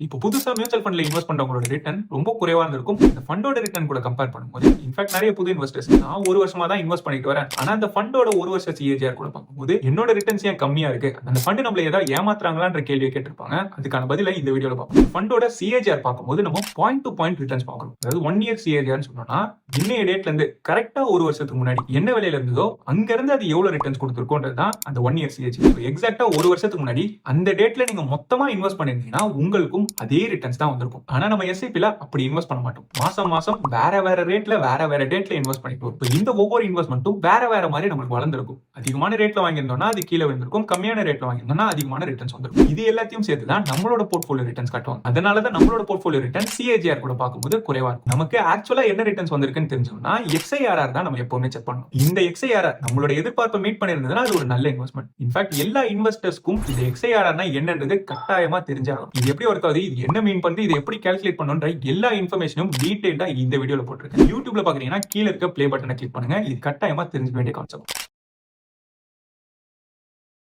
இப்போ புதுசா mutual ஃபண்ட்ல invest பண்றவங்களோட return ரொம்ப குறைவா இருந்திருக்கும். இந்த ஃபண்டோட ரிட்டர்ன் கூட கம்பேர் பண்ணும்போது இன்ஃபேக்ட் நிறைய புது இன்வெஸ்டர்ஸ் நான் ஒரு வருஷமா தான் இன்வெஸ்ட் பண்ணிட்டு வரேன். ஆனா அந்த ஃபண்டோட ஒரு வருஷ சிஏஜிஆர் கூட பார்க்கும்போது என்னோட ரிட்டர்ன்ஸ் ஏன் கம்மியா இருக்கு, அந்த ஃபண்ட் நம்மள ஏதாவது ஏமாத்துறாங்களான்ற கேள்வியை கேட்டிருப்பாங்க. அதுக்கான பதிலை இந்த வீடியோல பார்ப்போம். ஃபண்டோட சிஏஜிஆர் பார்க்கும்போது நம்ம பாயிண்ட் டு பாயிண்ட் ரிட்டர்ன்ஸ் பார்க்கணும். அதாவது 1 இயர் சிஏஜிஆர் சொன்னோம்னா இன்னைய டேட்ல இருந்து கரெக்டா ஒரு வருஷத்துக்கு முன்னாடி என்ன விலையில இருந்ததோ அங்க இருந்து அது எவ்வளவு ரிட்டர்ன்ஸ் கொடுத்துருக்கோன்றது தான் அந்த 1 இயர் சிஏஜிஆர். எக்ஸாக்டா ஒரு வருஷத்துக்கு முன்னாடி அந்த டேட்ல நீங்க மொத்தமா இன்வெஸ்ட் பண்ணிருந்தீங்கன்னா உங்களுக்கும் அதே ரிட்டர்ன்ஸ் தான் வந்திருக்கும். ஆனா நம்ம எஸ்ஐபில அப்படி இன்வெஸ்ட் பண்ண மாட்டோம். மாசம் மாசம் வேற ரேட்ல வேற டேட்ல இன்வெஸ்ட் பண்ணிட்டு இந்த ஒவ்வொரு இன்வெஸ்ட்மெண்ட்டும் வேற மாதிரி நமக்கு வளர்ந்திருக்கும். அதிகமான ரேட்ல வாங்கியிருந்தோம்னா அது கீழே விழுந்திருக்கும், கம்மியான ரேட்ல வாங்கியிருந்தோம்னா அதிகமான ரிட்டர்ன்ஸ் வந்திருக்கும். இது எல்லாத்தையும் சேர்த்து தான் நம்மளோட போர்ட்ஃபோலியோ ரிட்டர்ன்ஸ் காட்டுவாங்க. அதனால தான் நம்மளோட போர்ட்ஃபோலியோ ரிட்டர்ன் சிஏஜிஆர் கூட பார்க்கும்போது குறைவா இருக்கும். நமக்கு ஆக்சுவலா என்ன ரிட்டர்ன்ஸ் வந்திருக்குன்னு தெரிஞ்சோம்னா எக்ஸ்ஐஆர்ஆர் தான் நம்ம எப்பவுமே செக் பண்ணணும். இந்த எக்ஸ்ஐஆர்ஆர் நம்மளோட எதிர்பார்ப்பை மீட் பண்ணிருந்ததுன்னா அது ஒரு நல்ல இன்வெஸ்ட்மெண்ட். இன்ஃபேக்ட் எல்லா இன்வெஸ்டர்ஸ்க்கும் இந்த எக்ஸ்ஐஆர்ஆர்னா என்னன்றது கட்டாயமா தெரிஞ்சாகும். இது எப்படி ஒர்க் ஆகுது, இது என்ன மீன் பண்ணுது, இதை எப்படி கால்குலேட் பண்ணுன்ற எல்லா இன்ஃபர்மேஷனும் டீடைல்டா இந்த வீடியோல போட்டிருக்கேன். யூடியூப்ல பாக்குறீங்கன்னா கீழே இருக்க ப்ளே பட்டனை கிளிக் பண்ணுங்க. இது கட்டாயமா தெரிஞ்சுக்க வேண்டிய கான்செப்ட்.